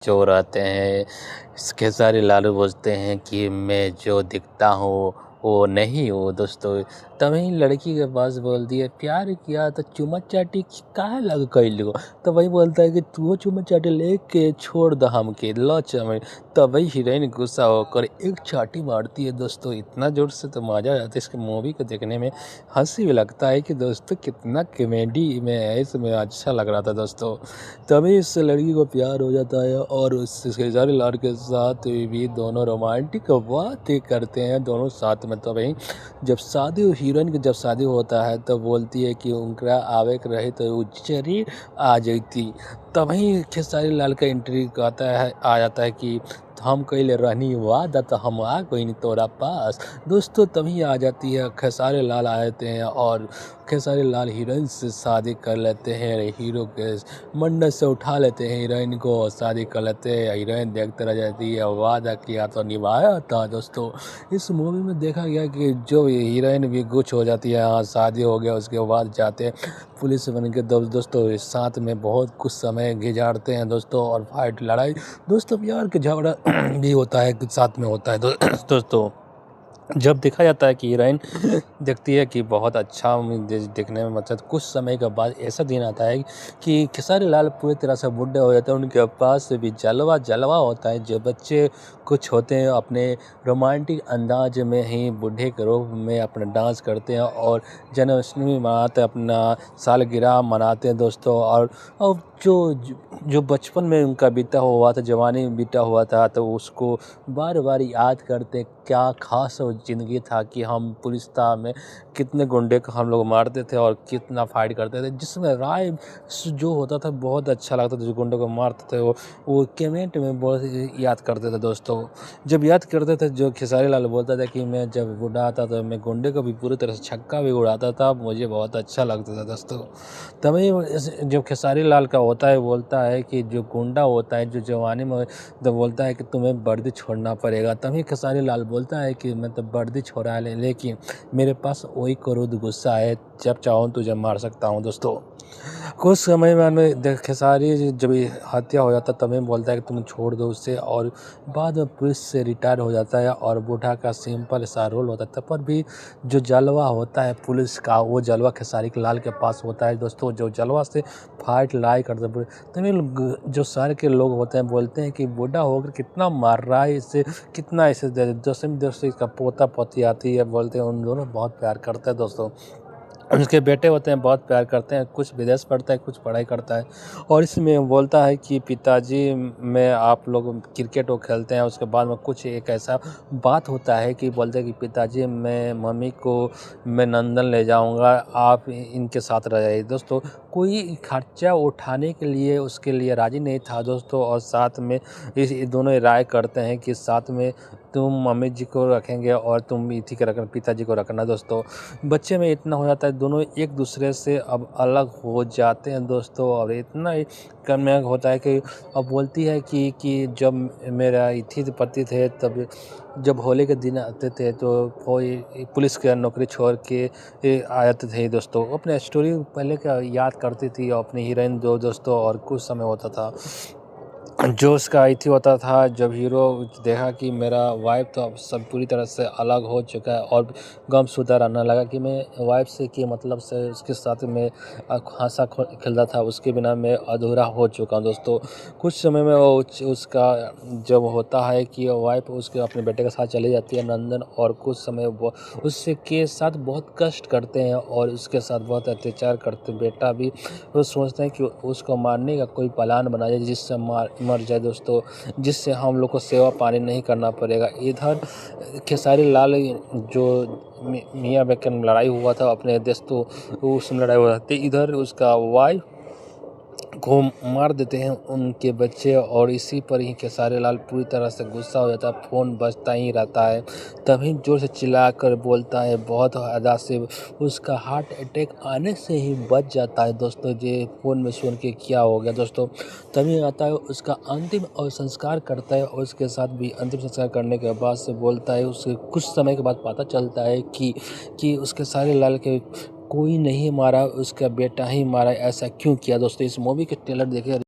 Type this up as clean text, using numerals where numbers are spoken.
चोर आते हैं। खेसारी लाल बोलते हैं कि मैं जो दिखता हूँ वो नहीं हूँ दोस्तों। तभी लड़की के पास बोल दिए प्यार किया तो चुम्मा चाटी काहे लग कैलू। तो वही बोलता है कि तू चुम्मा चाटी लेके छोड़ द हमके लो चमें। तभी हीरोइन गुस्सा होकर एक चाटी मारती है दोस्तों, इतना जोर से तो मजा आ जाता है इसके मूवी को देखने में। हंसी भी लगता है कि दोस्तों कितना कॉमेडी में है, इसमें अच्छा लग रहा था दोस्तों। तभी इस लड़की को प्यार हो जाता है और उस खेसारी लाल के साथ भी दोनों रोमांटिक बातें करते हैं दोनों साथ में। तभी जब शादी हीरोइन की जब शादी होता है तो बोलती है कि उनका आवे के रहे तो उच्चरी आ जाती। तभी खेसारी लाल का एंट्री आ जाता है कि हम कैले रहनी वादा तो हम आ कोई नहीं तोरा पास दोस्तों। तभी आ जाती है खेसारी लाल आ जाते हैं और खेसारी लाल हीरोइन से शादी कर लेते हैं। हीरो के मंडप से उठा लेते हैं हीरोइन को, शादी कर लेते हैं। हीरोइन देखते रह जाती है, वादा किया तो निभाया था दोस्तों। इस मूवी में देखा गया कि जो हीरोइन भी कुछ हो जाती है, हाँ शादी हो गया, उसके बाद जाते हैं पुलिस बन के दोस्तों साथ में बहुत कुछ समय गुजारते हैं दोस्तों। और फाइट लड़ाई दोस्तों प्यार के झगड़ा भी होता है साथ में होता है दोस्तों। जब देखा जाता है कि हीरोइन देखती है कि बहुत अच्छा देखने में, मतलब कुछ समय के बाद ऐसा दिन आता है कि खेसारी लाल पूरी तरह से बूढ़े हो जाते हैं। उनके पास भी जलवा होता है। जो बच्चे कुछ होते हैं अपने रोमांटिक अंदाज में ही बूढ़े के रूप में अपना डांस करते हैं और जन्माष्टमी मनाते हैं, अपना सालगिरह मनाते हैं दोस्तों। और जो बचपन में उनका बीता हुआ था, जवानी में बीता हुआ था, तो उसको बार बार याद करते क्या खास ज़िंदगी था कि हम पुलिस था में कितने गुंडे को हम लोग मारते थे और कितना फाइट करते थे, जिसमें राय जो होता था बहुत अच्छा लगता था। जो गुंडों को मारते थे वो कमेंट में बहुत याद करते थे दोस्तों। जब याद करते थे जो खेसारी लाल बोलता था कि मैं जब बूढ़ा आता तो मैं गुंडे को भी पूरी तरह से छक्का भी उड़ाता था, मुझे बहुत अच्छा लगता था दोस्तों। तभी जो खेसारी लाल का होता है बोलता है कि जो गुंडा होता है जो जवानी में तो बोलता है कि तुम्हें वर्दी छोड़ना पड़ेगा। तभी खेसारी लाल बोलता है कि मैं तो वर्दी छोड़ा ले, लेकिन मेरे पास वही क्रोध गुस्सा है, जब चाहूँ तुझे मार सकता हूँ दोस्तों। कुछ समय में खेसारी जब हत्या हो जाता तभी बोलता है कि तुम छोड़ दो उससे, और बाद में पुलिस से रिटायर हो जाता है और बूढ़ा का सिंपल सा रोल होता है। तब पर भी जो जलवा होता है पुलिस का, वो जलवा खेसारी लाल के पास होता है दोस्तों। जो जलवा से फाइट लड़ाई करते तभी जो शहर के लोग होते हैं बोलते हैं कि बूढ़ा होकर कितना मार रहा है, इससे कितना ऐसे दोस्तों इसका पोता पोती आती है, बोलते हैं उन दोनों बहुत प्यार करते हैं दोस्तों। उसके बेटे होते हैं बहुत प्यार करते हैं, कुछ विदेश पढ़ता है कुछ पढ़ाई करता है। और इसमें बोलता है कि पिताजी में आप लोग क्रिकेट वो खेलते हैं, उसके बाद में कुछ एक ऐसा बात होता है कि बोलते हैं कि पिताजी मैं मम्मी को मैं लंदन ले जाऊंगा, आप इनके साथ रह जाइए दोस्तों। कोई खर्चा उठाने के लिए उसके लिए राज़ी नहीं था दोस्तों। और साथ में इस दोनों राय करते हैं कि साथ में तुम मम्मी जी को रखेंगे और तुम इथी के रखना, पिताजी को रखना दोस्तों। बच्चे में इतना हो जाता है दोनों एक दूसरे से अब अलग हो जाते हैं दोस्तों। और इतना ही कम होता है कि अब बोलती है कि जब मेरा इथी पति थे तब जब होली के दिन आते थे तो कोई पुलिस की नौकरी छोड़ के आते थे दोस्तों। अपने स्टोरी पहले का याद करती थी और अपनी हीरोइन दो दोस्तों। और कुछ समय होता था जो उसका आई थी होता था, जब हीरो देखा कि मेरा वाइफ तो अब सब पूरी तरह से अलग हो चुका है और गमशुदा रहने लगा कि मैं वाइफ से कि मतलब से उसके साथ में हंसा खेलता था, उसके बिना मैं अधूरा हो चुका हूँ दोस्तों। कुछ समय में वो उसका जब होता है कि वाइफ उसके अपने बेटे के साथ चली जाती है लंदन, और कुछ समय वो उससे के साथ बहुत कष्ट करते हैं और उसके साथ बहुत अत्याचार करते। बेटा भी वो सोचते हैं कि उसको मारने का कोई प्लान बनाया जाए जिससे मर जाए दोस्तों, जिससे हम लोग को सेवा पानी नहीं करना पड़ेगा। इधर खेसारी लाल जो मियाँ बीवी की लड़ाई हुआ था अपने दोस्तों, उसमें लड़ाई हुआ था, इधर उसका वाइफ को मार देते हैं उनके बच्चे। और इसी पर ही खेसारी लाल पूरी तरह से गुस्सा हो जाता है, फ़ोन बजता ही रहता है। तभी जोर से चिल्लाकर बोलता है बहुत ज़्यादा से, उसका हार्ट अटैक आने से ही बच जाता है दोस्तों। ये फ़ोन में सुन के क्या हो गया दोस्तों। तभी आता है उसका अंतिम और संस्कार करता है, और उसके साथ भी अंतिम संस्कार करने के बाद से बोलता है, उसके कुछ समय के बाद पता चलता है कि उसके सारे लाल के कोई नहीं मारा, उसका बेटा ही मारा। ऐसा क्यों किया दोस्तों। इस मूवी के ट्रेलर देखे